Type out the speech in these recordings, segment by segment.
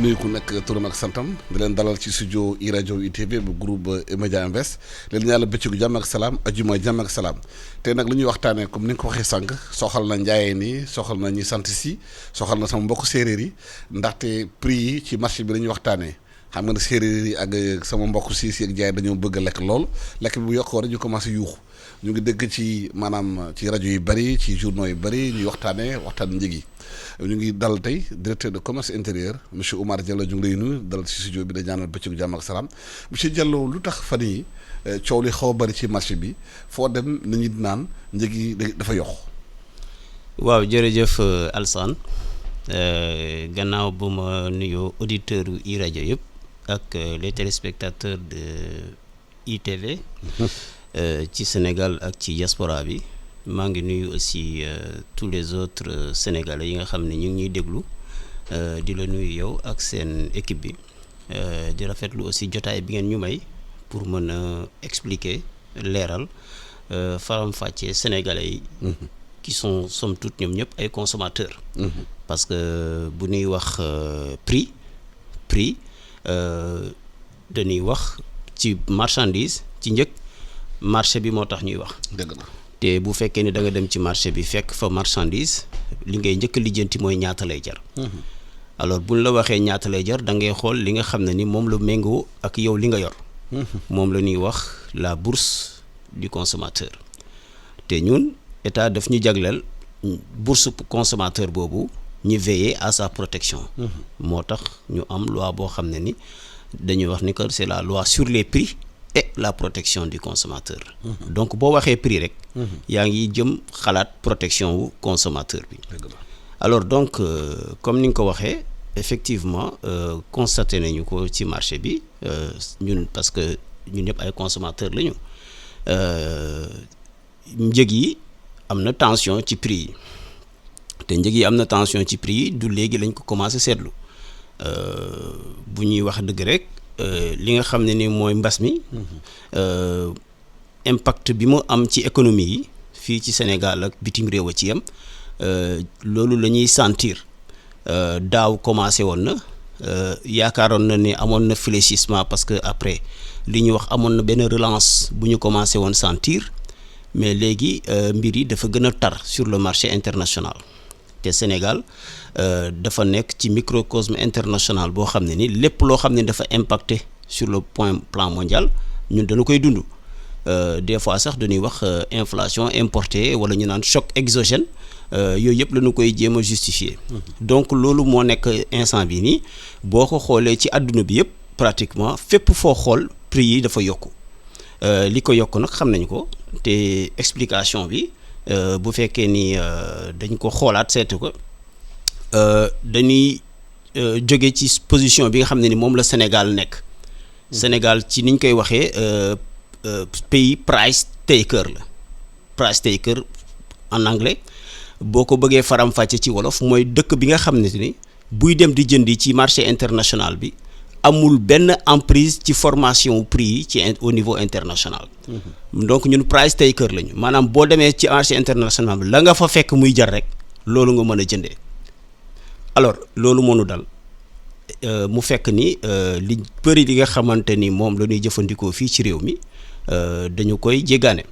nuyu ku nekk turam ak santam di leen dalal ci studio i rajo ITV bu groupe Emedia Invest leen ñaanal bëccëgu jàmm ak salaam ajuma jàmm ak salaam te nag lu ñuy waxtaanee comme ni nga ko waxee sànq soxal na njaayeen yi soxal na ñi sant si soxal na sama mbokk séeréer yi ndaxte prix yi ci marché bi la ñuy waxtaanee xam nga ne séeréer yi ak sama mbokk si ak jaay dañoo bëgg a lekk lool lekk bi bu yokkoo rek ñu commencé yuuxu ñu ngi dégg ci maanaam ci rajo yu bëri ci journaux yu bëri ñuy waxtaan njëg yi ñu ngi dal tey directeur de commerce intérieur monsieur Oumar Diallo ñu ngi lay nuyu dalal ci studio bi da ñaanal bëccëgu jàmm ak salaam monsieur Diallo lu tax fan yi coow li xaw a bëri ci marché bi foo dem nit ñi naan njëg yi dafa yokk. waaw jërëjëf Alsane gannaaw bu ma nuyoo auditeurs yu i rajo yëpp ak les téléspectateurs de ITV ci Sénégal ak ci diaspora bi. maa ngi nuyu aussi tous les autres sénégalais yi nga xam ne ñu ngi ñuy déglu di la nuyu yow ak seen équipe bi di rafetlu aussi jotaay bi ngeen ñu may pour mën a expliquer leeral faram-fàccee sénégalais yi. qui sont somme toute ñoom ñëpp ay consommateurs. parce que bu ñuy wax prix dañuy wax ci marchandise ci njëg marché bi moo tax ñuy wax. dëgg la. te bu fekkee ni da nga dem ci marché bi fekk fa marchandise li ngay njëkk a lijjanti mooy ñaata lay jar. alors buñ la waxee ñaata lay jar da ngay xool li nga xam ne ni moom la méngoo ak yow li nga yor. moom la ñuy wax la bourse du consommateur. te ñun état daf ñu jagleel bourse consommateur boobu ñu veiller à sa protection. moo tax ñu am loi boo xam ne ni dañuy wax ni que c'est la loi sur les prix. et la protection du consommateur. donc boo waxee prix rek. yaa ngi jëm xalaat protection wu consommateur bi. alors donc comme ni nga ko waxee effectivement constaté nañu ko ci marché bi ñun parce que ñun ñëpp ay consommateurs lañu njëg yi am na tension ci prix yi te njëg yi am na tension ci prix yi du léegi lañ ko commencé seetlu bu ñuy wax dëgg rek. li nga xam ne ni mooy mbas mi impact bi mu am ci économie yi fii ci Sénégal ak bitim réew a ci yam loolu la ñuy sentir daaw commencé woon na yaakaaroon na ni amoon na fléchissement parce que après li ñuy wax amoon na benn relance bu ñu commencé woon sentir mais léegi mbir yi dafa gën a tar sur le marché international te Sénégal dafa nekk ci microcosme international boo xam ne ni lépp loo xam ne dafa impacté sur le plan mondial ñun dañu koy dund des fois sax dañuy wax inflation importée wala ñu naan choc exogène yooyu yëpp la ñu koy jéem a justifier. donc loolu moo nekk instant bi nii boo ko xoolee ci àdduna bi yëpp pratiquement fépp foo xool prix yi dafa yokku li ko yokk nag xam nañu ko te explication bi bu fekkee ni dañ ko xoolaat seetu ko. dañuy jóge ci position bi nga xam ne ni moom la Sénégal nekk. Sénégal ci niñ koy waxee pays price taker la price taker en anglais boo ko bëggee faram-fàcce ci wolof mooy dëkk bi nga xam ne ni buy dem di jëndi ci marché international bi amul benn emprise ci formation prix yi ci au niveau international. donc ñun price taker lañu maanaam boo demee ci marché international bi la nga fa fekk muy jar rek loolu nga mën a jëndee. alors loolu moo nu dal mu fekk ni li bëri li nga xamante ni moom la ñuy jëfandikoo fii ci réew mi dañu koy jéggaane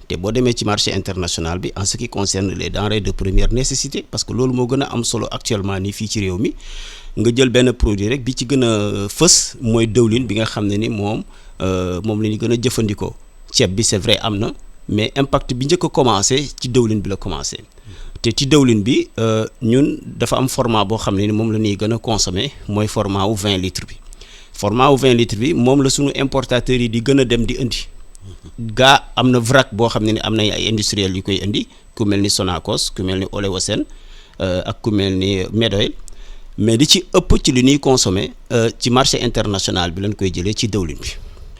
te boo demee ci marché international bi en ce qui concerne les denrées de première nécessité parce que loolu moo gën a am solo actuellement nii fii ci réew mi nga jël benn produit rek bi ci gën a fës mooy dëwlin bi nga xam ne ni moom la ñu gën a jëfandikoo ceeb bi c'est vrai am na mais impact bi njëkk a commencé ci dëwlin bi la commencé. te ci dëwlin bi ñun dafa am format boo xam ne ni moom la ñuy gën a consommer mooy format wu 20 litres bi format wu 20 litres bi moom la suñu importateurs yi di gën a dem di indi gaa am na vrac boo xam ne ni am na ay industriels yu koy indi ku mel ni Sonacos ku mel ni Oleosen ak ku mel ni Medoil mais li ci ëpp ci li ñuy consommer ci marché international bi lañ koy jëlee ci dëwlin bi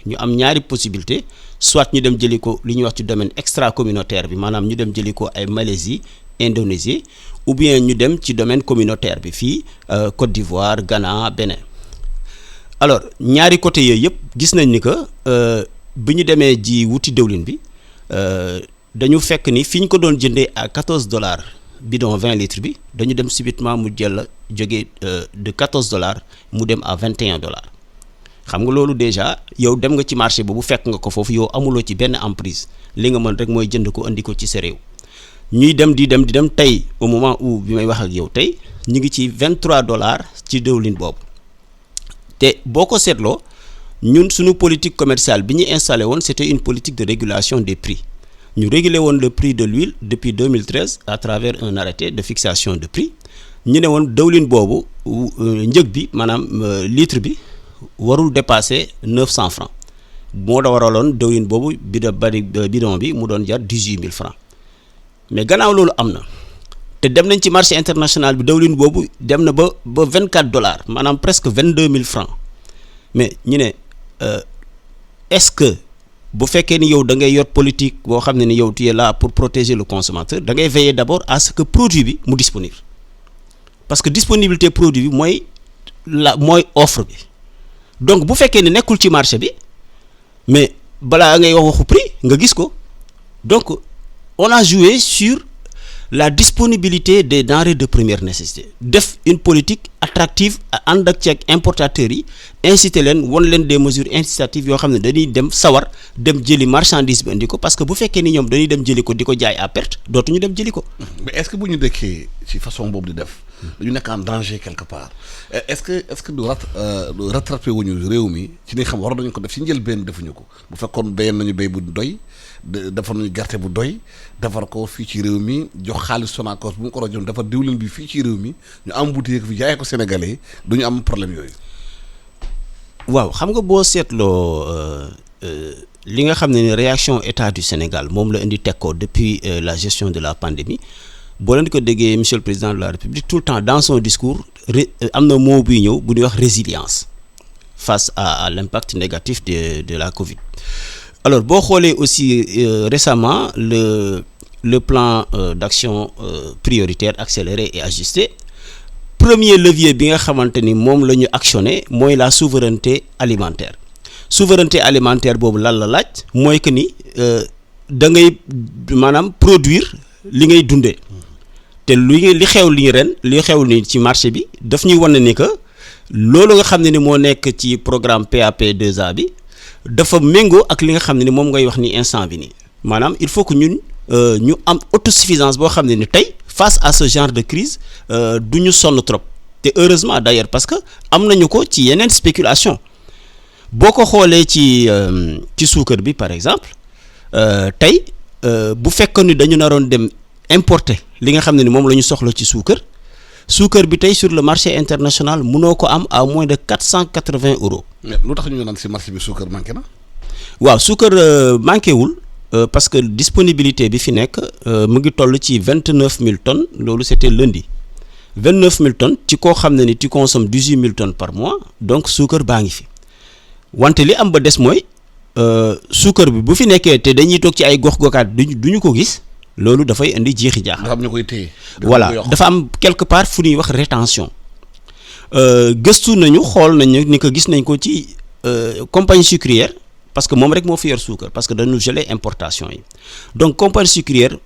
ñu am ñaari possibilité soit ñu dem jëli ko li ñuy wax ci domaine extra communautaire bi maanaam ñu dem jëli ko ay Malaisie Indonésie ou bien ñu dem ci domaine communautaire bi fii Côte d'Ivoire Ghana Bénin alors ñaari côté yooyu yëpp gis nañ ni que bi ñu demee ji wuti dëwlin bi dañu fekk ni fi ñu ko doon jëndee à $14 bidon 20 litres bi dañu dem subitement mu jël jógee de $14 mu dem à $21 xam nga loolu déjà yow dem nga ci marché boobu fekk nga ko foofu yow amuloo ci benn emprise li nga mën rek mooy jënd ko andi ko ci sa réew ñuy dem di dem tey au moment où bi may wax ak yow tey ñu ngi ci $23 ci diwlin boobu te boo ko seetloo ñun suñu politique commerciale bi ñu installé woon c'était une politique de régulation des prix ñu réguler woon le prix de l'huile depuis 2013 à travers un arrêté de fixation de prix ñu ne woon dawlin boobu njëg bi maanaam litre bi warul dépasser 900 francs moo da waraloon dawlin boobu bidon bi mu doon jar 18 000 francs mais gannaaw loolu am na te dem nañ ci marché international bi dawlin boobu dem na ba $24 maanaam presque 22 000 francs mais ñu ne est-ce que bu fekkee ni yow da ngay yor politique boo xam ne ni yow tu es là pour protéger le consommateur da ngay veiller d'abord à ce que produit bi mu disponible parce que disponibilité produit bi mooy offre bi donc bu fekkee ni nekkul ci marché bi mais balaa ngay wax waxu prix nga gis ko donc on a joué sur la disponibilité des denrées de première nécessité def une politique attractive ànd ak ci ak importateurs yi inciter leen won leen des mesures incitatives yoo xam ne dañuy dem sawar dem jëli marchandise bi indi ko parce que bu fekkee ni ñoom dañuy dem jëli ko di ko jaay à perte dootuñu dem jëli ko. mais est-ce que bu ñu dëkkee ci façon boobu di def dañu nekk en danger quelque part est-ce que du rattrapé wuñu réew mi ci li nga xam war nañu ko def ci njëlbeen defuñu ko bu fekkoon béyoon nañu béy bu doy defar nañu gerte bu doy defar ko fii ci réew mi jox xaalis Sonacos bu mu ko rajoon defar diwlin bi fii ci réew mi ñu embouteillé ko fi jaayee ko Sénégalais du ñu am problème yooyu. waaw xam nga boo seetloo li nga xam ne ni réaction état du Sénégal moom la indi teg ko depuis la gestion de la pandémie boo leen ko déggee monsieur le président de la République tout le temps dans son discours am na mot buy ñëw bu ñuy wax résilience face à l'impact négatif de la Covid. Alors boo xoolee aussi récemment le plan d'action prioritaire accéléré et ajusté premier levier bi nga xamante ni moom la ñu actionné mooy la souveraineté alimentaire boobu lan la laaj mooy que ni da ngay maanaam produire li ngay dundee te li xew ni ci marché bi daf ñuy wane ni que loolu nga xam ne ni moo nekk ci programme PAP 2A bi dafa méngoo ak li nga xam ne ni moom ngay wax ni instant bi nii maanaam il faut que ñun ñu am autosuffisance boo xam ne ni tey face à ce genre de crise du ñu sonn trop te heureusement d'ailleurs parce que am nañu ko ci yeneen spéculation boo ko xoolee ci suukar bi par exemple tey bu fekkoon ni dañu naroon dem importer li nga xam ne ni moom la ñu soxla ci suukar bi tey sur le marché international mënoo ko am à moins de 480 €. mais lu tax ñu naan ci marché bi suukar manqué na. waaw suukar manqué wul parce que disponibilité bi fi nekk mu ngi toll ci 29 000 tonnes loolu c'était lundi 29 000 tonnes ci koo xam ne ni tu consommes 18 000 tonnes par mois donc suukar baa ngi fi wante li am ba des mooy suukar bi bu fi nekkee te dañuy toog ci ay gox-goxaat duñu ko gis. loolu dafay indi jeexi jaaxal. dafa am ñu koy téye. voilà dafa am quelque part fu ñuy wax rétention gëstu nañu xool nañu ni ko gis nañ ko ci compagnie sucrière parce que moom rek moo fi yor suukar parce que dañu geler importation yi donc compagnie sucrière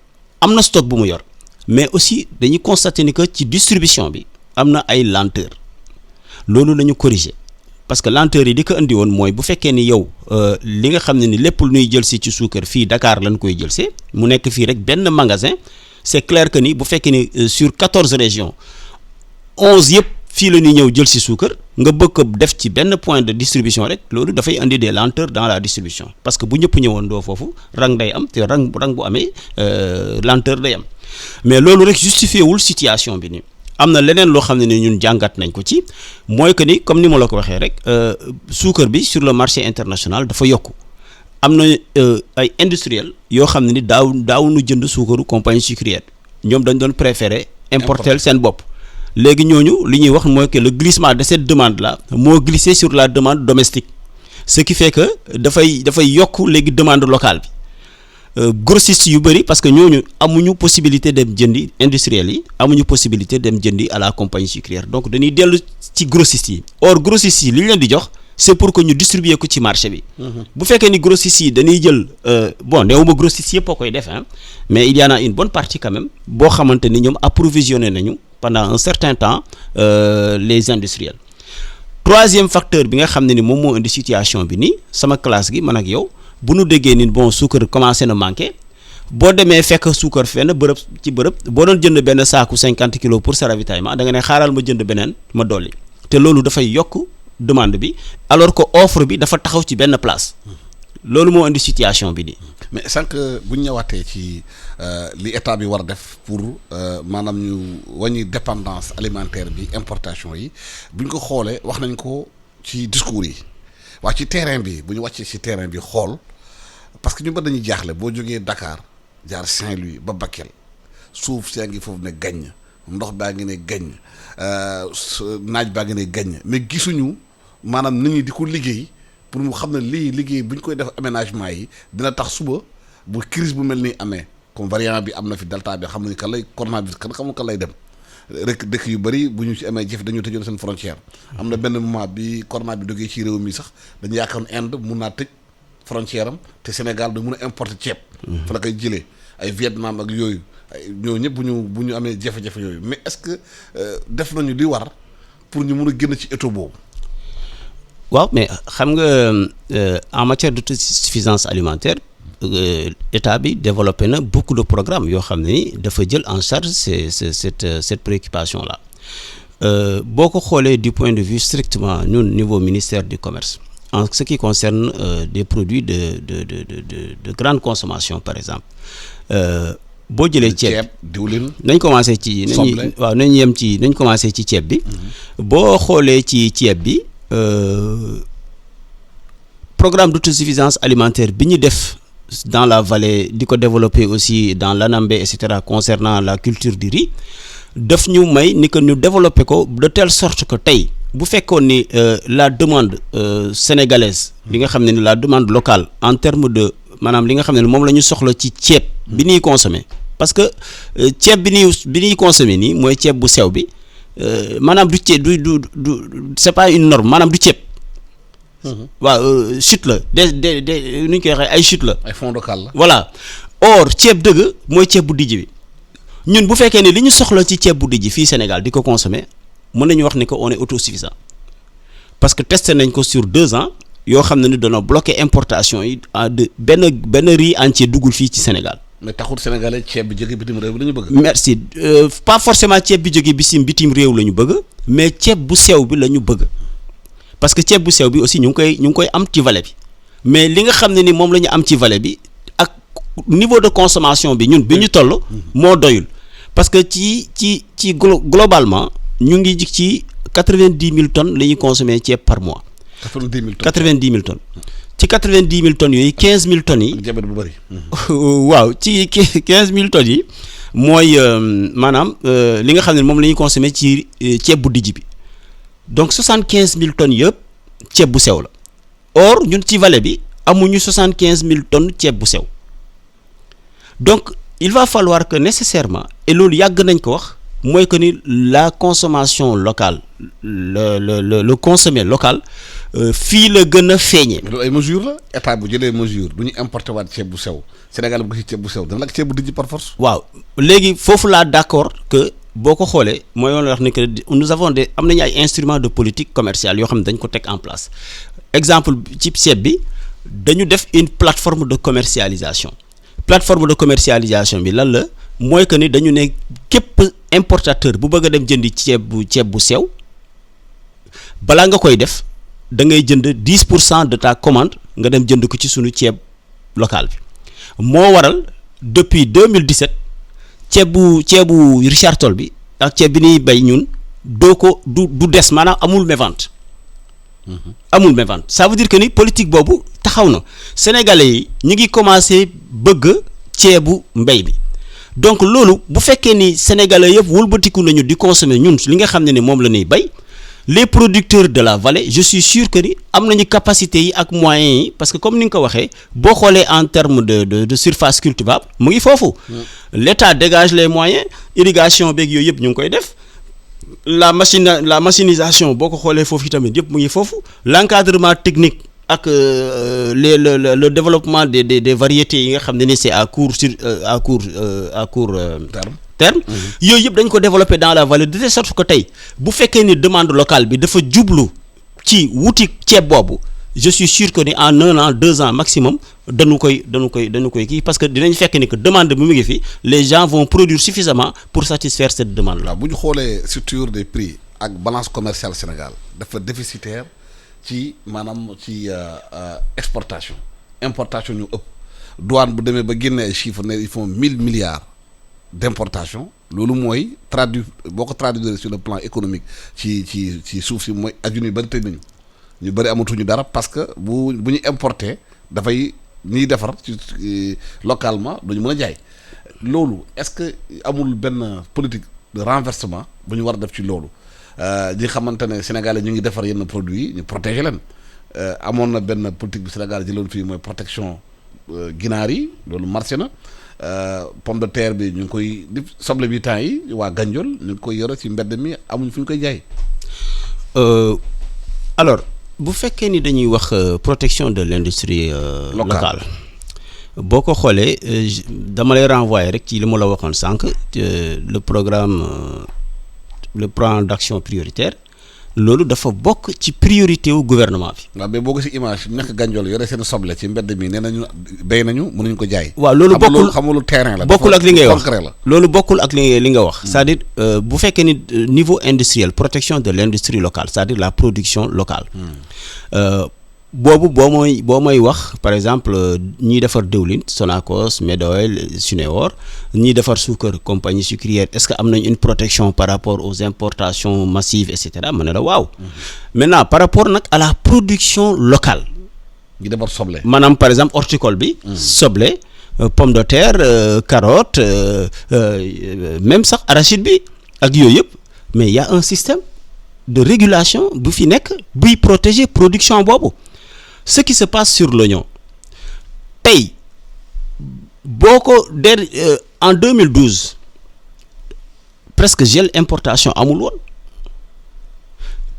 am na stock bu mu yor mais aussi dañuy constater ni que ci distribution bi am na ay lenteur loolu la ñu corriger parce que lenteur yi di ko indi woon mooy bu fekkee ni yow li nga xam ne ni lépp lu ñuy jël si ci suukar fii Dakar lañ koy jël see mu nekk fii rek benn magasin c'est clair que ni bu fekkee ni sur 14 régions 11 yëpp fii la ñuy ñëw jël si suukar nga bëgg ko def ci benn point de distribution rek loolu dafay indi des lenteurs dans la distribution parce que bu ñëpp ñëwoon doo foofu rang day am te rang bu amee lenteur day am mais loolu rek justifié wul situation bi ni am na leneen loo xam ne ni ñun jàngat nañ ko ci mooy que ni comme ni ma la ko waxee rek suukar bi sur le marché international dafa yokku am na ay industriels yoo xam ne ni daawuñu jënd suukaru compagnie sucrière ñoom dañ doon préférer importer seen bopp léegi ñooñu li ñuy wax mooy que le glissement de cette demande là moo glissé sur la demande domestique ce qui fait que dafay yokk léegi demande locale bi grossistes yu bëri parce que ñooñu amuñu possibilité dem jëndi industriels yi amuñu possibilité dem jëndi à la compagnie sucrière donc dañuy dellu ci grossistes yi or grossistes yi li ñu leen di jox c'est pour que ñu distribuer ko ci marché bi. bu fekkee ni grossistes yi dañuy jël bon néewuma grossistes yëpp a koy def mais il y en a une bonne partie quand même boo xamante ni ñoom approvisionné nañu pendant un certain temps les industriels. Troisième facteur bi nga xam ne ni moom moo indi situation bi nii sama classe gi man ak yow bu nu déggee ni bon suukar commencé na manqué boo demee fekk suukar fenn bërëb boo doon jënd benn saaku 50 kilos pour sa ravitaillement da nga ne xaaral ma jënd beneen ma dolli te loolu dafay yokk demande bi alors que offre bi dafa taxaw ci benn place loolu moo indi situation bi nii. mais sànq bu ñu ñëwaatee ci li état bi war a def pour maanaam ñu wàññi dépendance alimentaire bi importation yi bu ñu ko xoolee wax nañ ko ci discours yi waa ci terrain bi bu ñu wàccee ci terrain bi xool parce que ñu ba dañuy jaaxle boo jógee Dakar jaar Saint-Louis ba Bakel suuf see ngi foofu ne gaññ ndox baa ngi ne gaññ naaj baa ngi ne gaññ mais gisuñu maanaam nit ñi di ko liggéey pour mu xam ne lii liggéey bu ñu koy def aménagement yi dina tax suba bu crise bu mel ni amee comme variant bi am na fi delta bi xam nañu kan lay coronavirus kan xamul kan lay dem rek dëkk yu bëri bu ñu ci amee jafe dañoo tëjoon seen frontière am na benn moment bi corona bi jógee ci réew mi sax dañu yaakaar Inde mun naa tëj frontière am te Sénégal da mun a importer ceeb fa la koy jëlee ay Vietnam ak yooyu ñoo ñëpp bu ñu amee jafe-jafe yooyu mais est-ce que def nañu li war pour ñu mun a génn ci étau boobu. waaw mais xam nga en matière d'autosuffisance alimentaire état bi développé na beaucoup de programmes yoo xam ne ni dafa jël en charge cette préoccupation là boo ko xoolee du point de vue strictement ñun niveau ministère du commerce en ce qui concerne des produits de grande consommation par exemple boo jëlee ceeb diwlin nañ commencé ci nañ commencé ci ceeb bi boo xoolee ci ceeb bi programme d'autosuffisance alimentaire bi ñu def dans la vallée di ko développer aussi dans l'Anambé et cetera concernant la culture du riz daf ñu may ni que ñu développer ko de telle sorte que tey bu fekkoon ni la demande sénégalaise li nga xam ne ni la demande locale en termes de maanaam li nga xam ne moom la ñu soxla ci ceeb bi ñuy consommer parce que ceeb bi ñuy consommer nii mooy ceeb bu sew bi maanaam du ceeb du c'est pas une norme maanaam du ceeb. waaw chute la nu ñu koy waxee ay chute la. ay fonds local la. voilà or ceeb dëgg mooy ceeb bu dijj bi ñun bu fekkee ne li ñu soxla ci ceeb bu dijj fii Sénégal di ko consommer mën nañu wax ni que on est autosuffisant parce que testé nañ ko sur 2 ans yoo xam ne ni dana bloquer importation yi de benn riz entier duggul fii ci Sénégal. mais taxul sénégalais ceeb bi jóge bitim réew la ñu bëgg. merci pas forcément ceeb bi jóge bitim réew la ñu bëgg mais ceeb bu sew bi la ñu bëgg parce que ceeb bu sew bi aussi ñu ngi koy am ci vallée bi mais li nga xam ne ni moom la ñu am ci vallée bi ak niveau de consommation bi ñun bi ñu toll moo doyul parce que ci globalement ñu ngi jig ci 90 000 tonnes la ñuy consommer ceeb par mois. 90 000 tonnes. ci 90 000 tonnes yooyu 15 000 tonnes yi. jabet bu bëri. waaw ci 15 000 tonnes yi mooy maanaam li nga xam ne moom la ñuy consommer ci ceeb bu dijj bi donc 75 000 tonnes yëpp ceeb bu sew la or ñun ci vallée bi amuñu 75 000 tonnes ceeb bu sew donc il va falloir que nécessairement et loolu yàgg nañ ko wax mooy que ni la consommation locale le consommer local. fii la gën a feeñee. mais loolu ay mesures la état bu jëlee mesure du ñu importer waat ceeb bu sew Sénégal bu ko ci ceeb bu sew dana la ceeb bu dijj par force. waaw léegi foofu laa d'accord que boo ko xoolee mooy yoon la wax ni que nous avons am nañu ay instruments de politique commerciale yoo xam ne dañ ko teg en place exemple ci ceeb bi dañu def une plateforme de commercialisation bi lan la mooy que ni dañu ne képp importateur bu bëgg a dem jëndi ceeb bu sew balaa nga koy def. da ngay jënd 10% de ta commande nga dem jënd ko ci sunu ceeb local bi moo waral depuis 2017 ceebu Richard Toll bi ak ceeb bi ñuy bay ñun du des maanaam amul mévente. amul mévente ça veut dire que ni politique boobu taxaw na sénégalais yi ñu ngi commencé bëgg ceebu mbay bi donc loolu bu fekkee ni sénégalais yëpp wëlbatiku nañu di consommer ñun li nga xam ne ni moom la ñuy bay. les producteurs de la vallée je suis sûr que ni am nañu capacité yi ak moyens yi parce que comme ni nga ko waxee boo xoolee en termes de surface cultivable mu ngi foofu. l'État dégage les moyens irrigation beeg yooyu yëpp ñu ngi koy def la machinisation boo ko xoolee foofu tamit yëpp mu ngi foofu l'encadrement technique ak le développement des variétés yi nga xam ne ni c'est à court terme yooyu yëpp dañ ko développer dans la vallée de telle sorte que tey bu fekkee ni demande locale bi dafa jublu ci wuti ceeb boobu je suis sûr que ni en 1 an 2 ans maximum dañu koy kii parce que dinañ fekk ni que demande bi mu ngi fi les gens vont produire suffisamment pour satisfaire cette demande là. waaw bu ñu xoolee structure des prix ak balance commerciale Sénégal dafa déficitaire ci maanaam ci exportation importation ñu ëpp douane bu demee ba génne ay chiffres ne ils font 1000 milliards d'importation loolu mooy boo ko traduire sur le plan économique ci suuf si mooy adduna yu bëri tëj nañu ñu bëri amatuñu dara parce que bu ñu importer dafay ñuy defar ci localement duñu mën a jaay loolu est-ce que amul benn politique de renversement bu ñu war a def ci loolu ñi xamante ne Sénégalais ñu ngi defar yenn produits yi ñu protéger leen amoon na benn politique bu Sénégal jëloon fii mooy protection ginaar yi loolu marché na pomme de terre bi ñu ngi koy di soble bi temps yi waa Gandiol ñu ngi koy yore ci mbedd mi amuñ fu ñu koy jaay. Alors bu fekkee ni dañuy wax protection de l'industrie locale boo ko xoolee dama lay renvoyer rek ci li ma la waxoon sànq le plan d'action prioritaire loolu dafa bokk ci priorité wu gouvernement bi. waaw mais boo ko ci image nekk Gandiol yore seen soble ci mbedd mi nee nañu béy nañu mënuñ ko jaay. waaw loolu bokkul xamul terrain la. bokkul ak li ngay wax concret la. loolu bokkul ak li nga wax. c'est-à-dire bu fekkee ni niveau industriel protection de l'industrie locale c'est-à-dire la production locale. boobu boo mooy wax par exemple ñiy defar diwlin Sonacos Medoil Suneor ñiy defar suukar compagnie sucrière est-ce que am nañ une protection par rapport aux importations massives et cetera ma ne la waaw. Maintenant par rapport nag à la production locale. ñi defar soble. maanaam par exemple horticole bi. soble pomme de terre carotte même sax arachide bi ak yooyu yëpp mais il y a un système de régulation bu fi nekk buy protéger production boobu. Ce qui se passe sur l'oignon tey boo ko en 2012 presque gel importation amul woon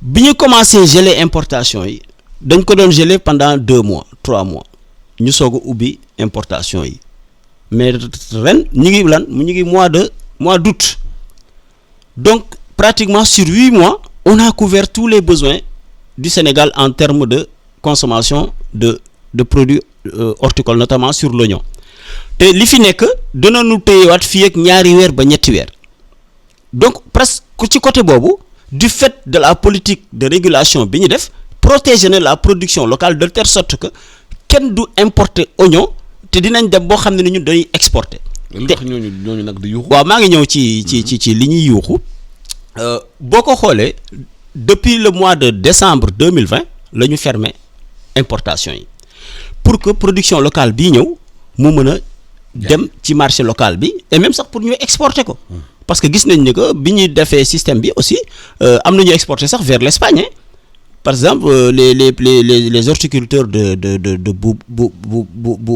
bi ñu commencé geler importation yi dañ ko doon geler pendant 2 mois 3 mois ñu soog a ubbi importation yi mais ren ñu ngi mois d'août donc pratiquement sur 8 mois on a couvert tous les besoins du Sénégal en termes de consommation de produits horticoles notamment sur l'oignon te li fi nekk dinañu téyewaat fii ak ñaari weer ba ñetti weer donc presque ci côté boobu du fait de la politique de régulation bi ñu def protéger na la production locale de telle sorte que kenn du importer oignon te dinañ dem boo xam ne ni ñun dañuy exporter. te ñooñu nag di yuuxu. waaw maa ngi ñëw ci li ñuy yuuxu boo ko xoolee depuis le mois de décembre 2020 la ñu fermé importation yi pour que production locale bii ñëw mu mën a dem ci marché local bi et même sax pour ñu exporter ko parce que gis nañ ni que bi ñuy defee système bi aussi am na ñu exporter sax vers l'Espagne par exemple les horticulteurs de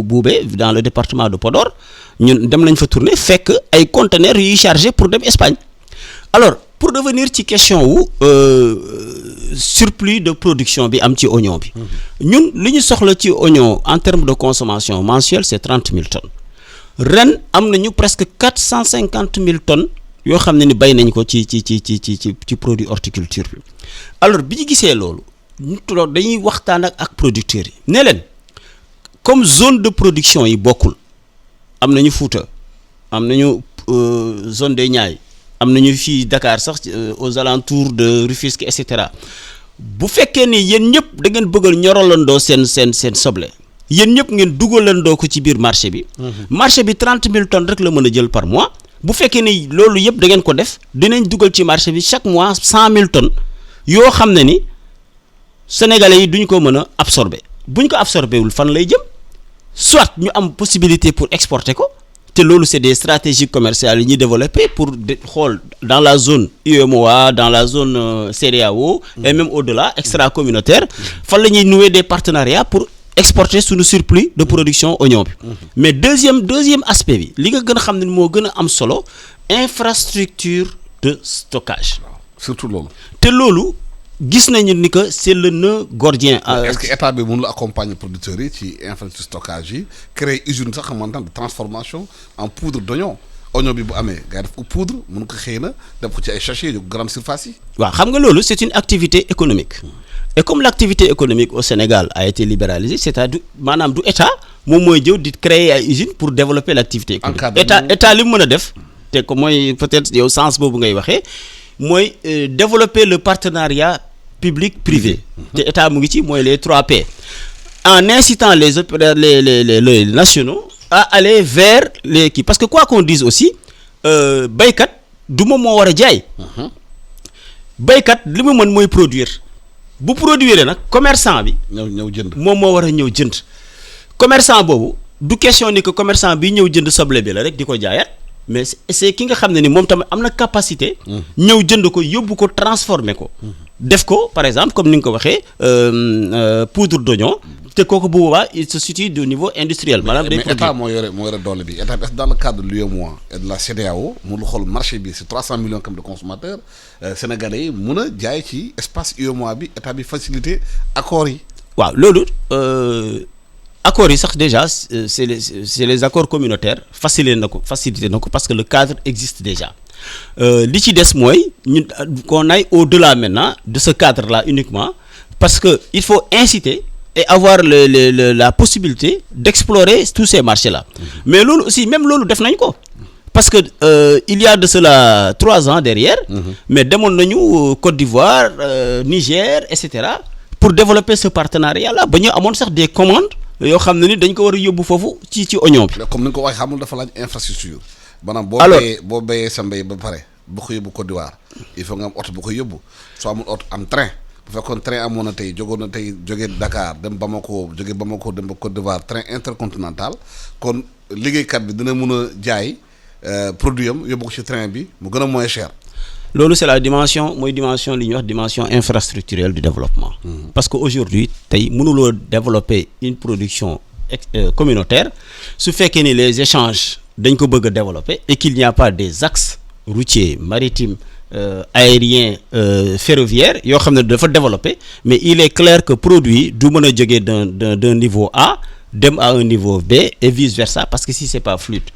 Boubé dans le département de Podor ñun dem nañ fa tourner fekk ay conteneurs yuy chargé pour dem Espagne alors pour revenir ci question wu surplus de production bi am ci oignon bi ñun li ñu soxla ci oignon en termes de consommation mensuelle c'est 30 000 tonnes ren am nañu presque 450 000 tonnes yoo xam ne ni bay nañ ko ci produit horticulture bi alors bi ñu gisee loolu ñu tuloon dañuy waxtaan ak producteurs yi ne leen comme zone de production yi bokkul am nañu Fouta am nañu zone des Niayes am nañu fii Dakar sax aux alentours de Rufisque et cetera bu fekkee ni yéen ñëpp da ngeen bëggal ñorolandoo seen soble yéen ñëpp ngeen dugalandoo ko ci biir marché bi. marché bi 30 000 tonnes rek la mën a jël par mois bu fekkee ni loolu yëpp da ngeen ko def dinañ dugal ci marché bi chaque mois 100 000 tonnes yoo xam ne ni sénégalais yi duñ ko mën a absorber buñ ko absorber wul fan lay jëm soit ñu am possibilité pour exporter ko. te loolu c'est des stratégies commerciales yi ñuy développer pour xool dans la zone UEMOA dans la zone CEDEAO et même au-delà extra-communautaire fan la ñuy nouer des partenariats pour exporter suñu surplus de production oignon bi mais deuxième aspect bi li nga gën a xam ne moo gën a am solo infrastructure de stockage surtout loolu. te loolu gis nañu ni que c'est le nœud gordien. est-ce que état bi mënul accompagner producteurs yi ci infrastructure stockage yi créer usine sax xamante de transformation en poudre d'oignon oignon bi bu amee gars yi def ko poudre mën ko xëy na def ko ci ay sachets yu grande surface yi. waaw xam nga loolu c'est une activité économique. Et comme l'activité économique au Sénégal a été libéralisée c'est-à-dire maanaam du état moom mooy jëw di créer ay usines pour développer l'activité économique. état li mu mën a def te ko mooy peut-être yow sens boobu ngay waxee mooy développer le partenariat public-privé. te état mu ngi ci mooy les 3P. en incitant les nationaux à aller vers les kii parce que quoi qu'on dise aussi baykat du moom moo war a jaay. baykat li mu mën mooy produire. bu produire nag commerçant bi. ñëw jënd moom moo war a ñëw jënd. commerçant boobu du question ni que commerçant bi ñëw jënd soble bi la rek di ko jaayaat mais c'est ki nga xam ne ni moom tamit am na capacité. ñëw jënd ko yóbbu ko transformer ko. def ko par exemple comme ni nga ko waxee poudre d'oignon te kooku bu boobaa il se situe au niveau industriel. maanaam day mais état moo yore doole bi état bi dans le cadre de l'UEMOA et de la CEDEAO mu lu xool marché bi c'est 300 millions comme de consommateurs sénégalais yi mun a jaay ci espace UEMOA bi état bi facilité accords yi. waaw loolu accords yi sax déjà c'est les accords communautaires facilité na ko parce que le cadre existe déjà li ci des mooy ñun qu'on aille au-delà maintenant de ce cadre-là uniquement parce que il faut inciter et avoir la possibilité d'explorer tous ces marchés-là. Mais loolu aussi même loolu def nañ ko parce que il y a de cela 3 ans derrière. Mais demoon nañu Côte d'Ivoire Niger et cetera pour développer ce partenariat-là ba ñu amoon sax des commandes yoo xam ne ni dañ ko war a yóbbu foofu ci oignon bi. comme ni nga ko waxee xamul dafa laaj infrastructure. maanaam boo béyee sa mbéy ba pare bu ko yóbbu Côte d'Ivoire il faut nga am oto bu ko yóbbu soo amul oto am train bu fekkoon train amoon na tey jógee Dakar dem Bamako dem ba Côte d'Ivoire train intercontinental kon liggéeykat bi dina mun a jaay produit am yóbbu ko ci train bi mu gën a moins cher. loolu c'est la dimension li ñuy wax dimension infrastructurelle du développement. Parce que aujourd'hui tey mënuloo développer une production communautaire su fekkee ni les échanges dañ ko bëgg a développer et qu'il n'y a pas des axes routiers maritimes aériens ferroviaires yoo xam ne dafa développer mais il est clair que produit du mën a jógee d'un niveau A dem à un niveau B et vice versa parce que si c'est pas fluide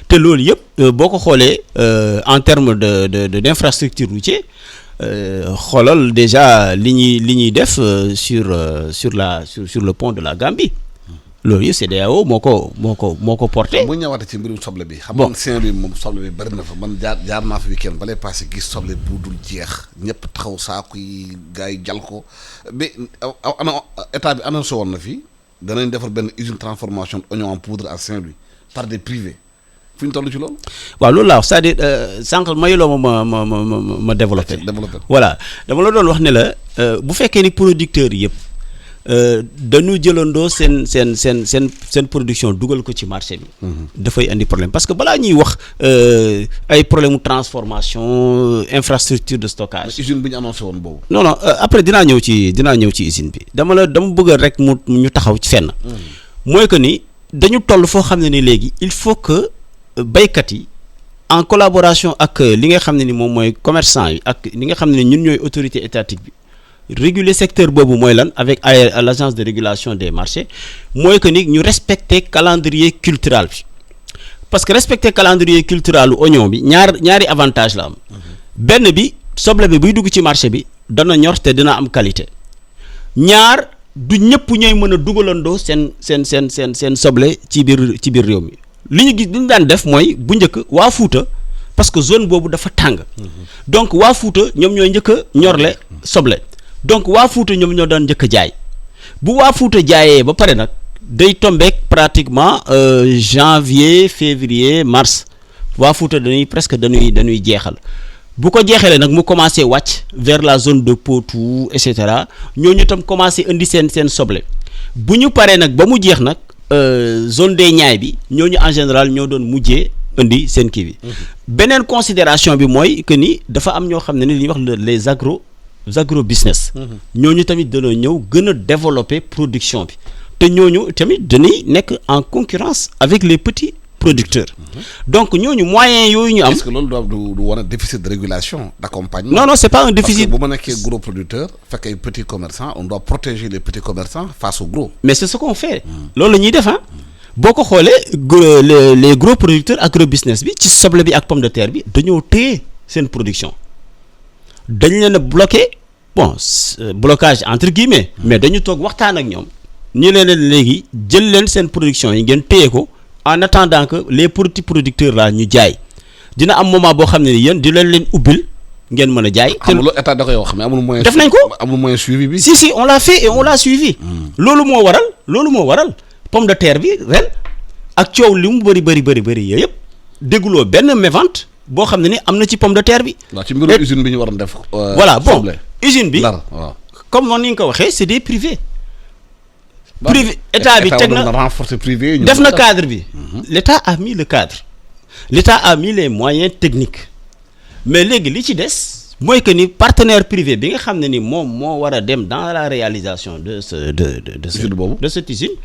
te loolu yëpp boo ko xoolee en termes d'infrastructure routière xoolal déjà li ñuy def sur le pont de la Gambie. loolu yëpp CEDEAO moo ko porté. bu ñëwaatee ci mbirum soble bi. xam nga Saint-Louis moom soble bi bari na fa man jaar naa fa week-end balay passé gis soble bu dul jeex ñëpp taxaw saako yi gars yi jal ko mais ana état bi annoncé woon na fi danañ defar benn usine transformation oignon en poudre à Saint-Louis par des privés fu ñu toll ci loolu. waaw loolu laa wax c'est-à-dire sànq mayuloo ma développé. voilà dama la doon wax ne la bu fekkee ni producteurs yëpp. dañu jëlandoo seen production dugal ko ci marché bi. dafay indi problème parce que balaa ñuy wax ay problème transformation infrastructure de stockage. usine bi ñu annoncé woon boobu. non après dinaa ñëw ci usine bi dama bëgg rek ñu taxaw ci fenn. mooy que ni dañu toll foo xam ne ni léegi il faut que baykat yi en collaboration ak li nga xam ne ni moom mooy commerçant yi ak li nga xam ne ni ñun ñooy autorité étatique bi. réguler secteur boobu mooy lan avec l'agence de régulation des marchés mooy que ni ñu respecter calendrier cultural bi parce que respecter calendrier cultural u oignon bi ñaari avantage la am benn bi soble bi buy dugg ci marché bi dana ñor te dina am qualité ñaar du ñëpp ñooy mën a dugalandoo seen soble ci biir réew mi li ñu daan def mooy bu njëkk waa Fuuta parce que zone boobu dafa tàng donc waa Fuuta ñoom ñooy njëkk a ñorle soble donc waa Fuuta ñoom ñoo daan njëkk a jaay bu waa Fuuta jaayee ba pare nag day tombeek pratiquement janvier février mars waa Fuuta dañuy jeexal bu ko jeexalee nag mu commencé wàcc vers la zone de Potou et cetera ñooñu tam commencé indi seen soble bu ñu paree nag ba mu jeex nag zone des Niayes bi ñooñu en général ñoo doon mujjee indi seen kii bi. beneen considération bi mooy que ni dafa am ñoo xam ne ni li ñuy wax les agro business. ñooñu tamit dañoo ñëw gën a développer production bi te ñooñu tamit dañuy nekk en concurrence avec les petits producteurs. Donc ñooñu moyens yooyu ñu am. est-ce que loolu du wane déficit de régulation d'accompagnement. Non c'est pas un déficit. Parce que bu ma nekkee gros producteur fekk ay petits commerçants on doit protéger les petits commerçants face aux gros. Mais c'est ce qu'on fait. loolu la ñuy def boo ko xoolee les gros producteurs agrobusiness bi ci soble bi ak pomme de terre bi dañoo téye seen production dañ leen a bloqué bon blocage entre guillemets mais dañu toog waxtaan ak ñoom ñu leen léegi jël leen seen production yi ngeen téye ko en attendant que les petits producteurs là ñu jaay dina am moment boo xam ne ni yéen di leen ubbil ngeen mën a jaay. te loolu état da koy wax mais amul moyen. def nañ ko amul moyen suivi bi. si on l'a fait et on l'a suivi. loolu moo waral pomme de terre bi ren ak coow li mu bëri yëpp dégguloo benn mévente boo xam ne ni am na ci pomme de terre bi. waaw ci mbirum usine bi ñu waroon def. voilà bon usine bi waaw comme ni nga ko waxee c'est des privés. privé état bi teg na renforcer privé def na cadre bi. l'état a mis le cadre. l'état a mis les moyens techniques mais léegi li ci des mooy que ni partenaire privé bi nga xam ne ni moom moo war a dem dans la réalisation de cette usine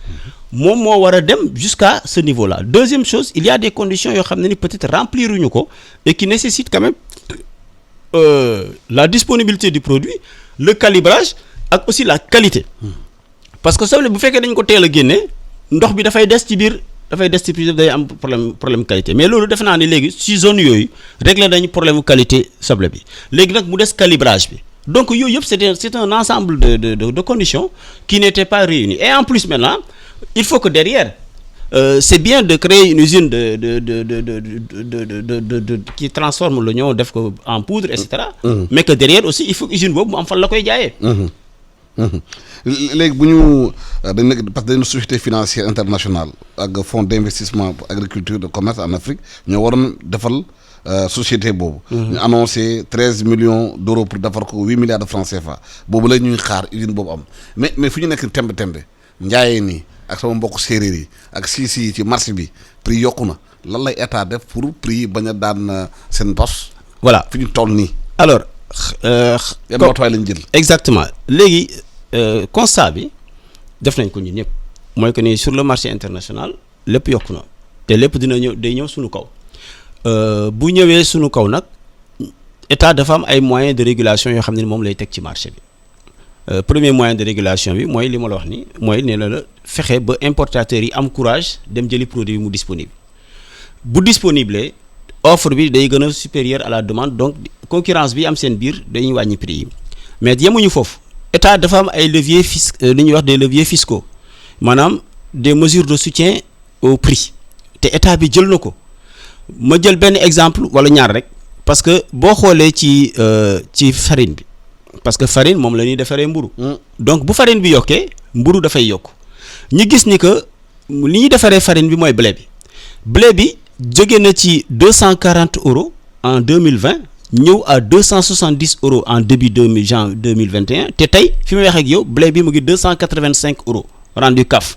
moom moo war a dem jusqu'à ce niveau-là. Deuxième chose, il y a des conditions yoo xam ne ni peut-être remplir uñu ko et qui nécessitent quand même la disponibilité du produit, le calibrage ak aussi la qualité. Parce que soble bu fekkee dañ ko teel a génne ndox bi dafay des ci biir day am problème qualité mais loolu defe naa ni léegi ci zone yooyu réglé nañu problème qualité soble bi léegi nag mu des calibrage bi donc yooyu yëpp c'est un ensemble de conditions qui n'étaient pas réunies et en plus maintenant il faut que derrière c'est bien de créer une usine qui transforme l'oignon def ko en poudre et cetera. Mais que derrière aussi il faut que usine boobu mu am fan la koy jaayee. léegi bu ñu dañ nekk parce que dañu société financière internationale ak fonds d'investissement pour agriculture de commerce en Afrique ñoo waroon defal société boobu. ñu annoncé 13 millions d'euros pour defar ko 8 milliards de francs CFA boobu la ñuy xaar usine boobu am mais fu ñu nekk tembe njaayee nii ak sama mbokk séeréer yi ak siisi yi ci marché bi prix yokku na lan lay état def pour prix yi bañ a daan seen bos. voilà fi ñu toll nii. alors. yan matuwaay lañ jël. exactement léegi constat bi def nañ ko ñun ñëpp mooy que ni sur le marché international lépp yokku na te lépp day ñëw suñu kaw bu ñëwee suñu kaw nag état dafa am ay moyens de régulation yoo xam ne moom lay teg ci marché bi premier moyen de régulation bi mooy li ma la wax ni mooy ne la fexe ba importateurs yi am courage dem jëli produit mu disponible bu disponible offre bi day gën a supérieur à la demande donc concurrence bi am seen biir dañuy wàññi prix yi mais yemuñu foofu état dafa am ay leviers li ñuy wax des leviers fiscaux maanaam des mesures de soutien au prix te état bi jël na ko ma jël benn exemple wala ñaar rek parce que boo xoolee ci farine bi parce que farine moom la ñuy defaree mburu donc bu farine bi yokkee mburu dafay yokk ñu gis ni que li ñuy defaree farine bi mooy blé bi jóge na ci 240 euros en 2020 ñëw à 270 euros en début janvier 2021 te tey fi may wax ak yow blé bi mu ngi 285 euros rendu CAF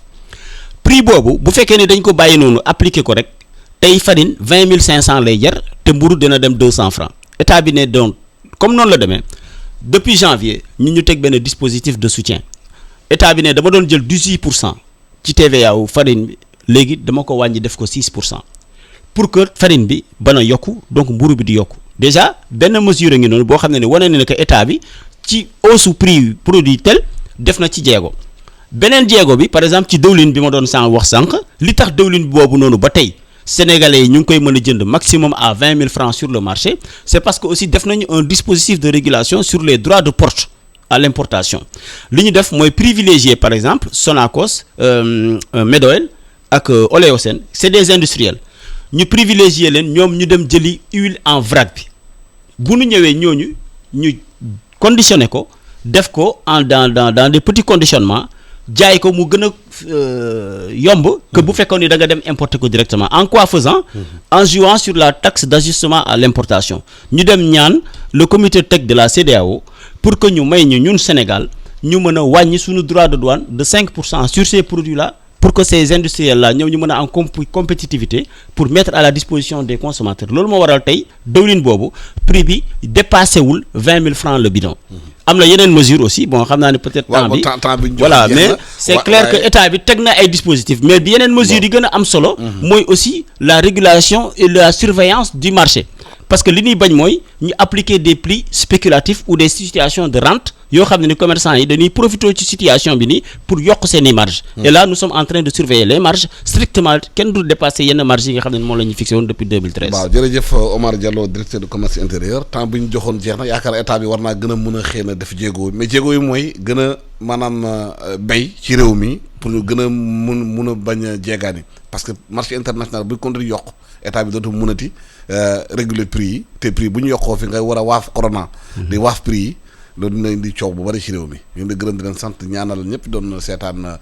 prix boobu bu fekkee ne dañ ko bàyyi noonu appliqué ko rek tey farine 20 500 lay jar te mburu dina dem 200 francs état bi ne donc comme noonu la demee depuis janvier ñu teg benn dispositif de soutien état bi ne dama doon jël 18% ci TVA wu farine bi léegi dama ko wàññi def ko 6% pour que farine bi bana yokku donc mburu bi di yokku déjà benn mesure ngi noonu boo xam ne wane na ne que état bi ci hausse prix produit tel def na ci jéego beneen jéego bi par exemple ci dëwlin bi ma doon wax sànq li tax dëwlin boobu noonu ba tey sénégalais yi ñu ngi koy mën a jënd maximum à 20 000 francs sur le marché c'est parce que aussi def nañu un dispositif de régulation sur les droits de porte à l'importation li ñu def mooy privilégier par exemple Sonacos Medoel ak Oléosen c'est des industriels ñu privilégier leen ñoom ñu dem jëli huile en vrac bi bu ñu ñëwee ñooñu ñu conditionné ko def ko dans des petits conditionnements jaay ko mu gën a yomb que bu fekkoon ni da nga dem importer ko directement en quoi faisant en jouant sur la taxe d'ajustement à l'importation ñu dem ñaan le comité tech de la CEDEAO pour que ñu may ñu ñun Sénégal ñu mën a wàññi suñu droit de douane de 5% sur ces produits là pour que ces industriels là ñëw ñu mën a am compétitivité pour mettre à la disposition des consommateurs loolu moo waral tey dëwlin boobu prix bi dépassé wul 20 000 francs le bidon. am na yeneen mesures aussi bon xam naa ne peut-être temps bi voilà mais c'est clair que état bi teg na ay dispositifs mais bi yeneen mesures yi gën a am solo mooy aussi la régulation et la surveillance du marché parce que li ñuy bañ mooy ñu appliquer des prix spéculatifs ou des situations de rente yoo xam ne ni commerçants yi dañuy profiter ci situation bi nii pour yokk seeni marges et là nous sommes en train de surveiller les marges strictement kenn du dépasser yenn marges yi nga xam ne moom la ñu fixé woon depuis 2013. waaw jërëjëf Omar Diallo directeur du commerce intérieur temps bi ñu joxoon jeex na yaakaar état bi war naa gën a mën a xëy na def jéego mais jéego yi mooy gën a maanaam béy ci réew mi pour ñu gën a mun a bañ a jeegaani parce que marché international bu continuer yokk état bi dootu mënati réguler prix yi te prix bu ñu yokkoo fi nga war a waaf corona di waaf prix yi loolu dina indi coow bu bari ci réew mi ñu ngi gërëm di leen sant ñaanal ñëpp doon seetaan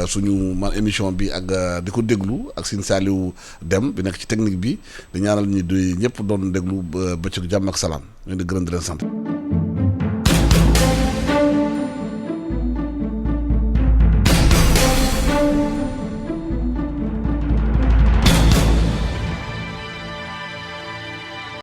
suñu man émission bi ak di ko déglu ak Sine Saliou Deme bi nekk ci technique bi di ñaanal ñi di ñëpp doon déglu bëccëgu jàmm ak salaam ñu ngi gërëm di leen sant.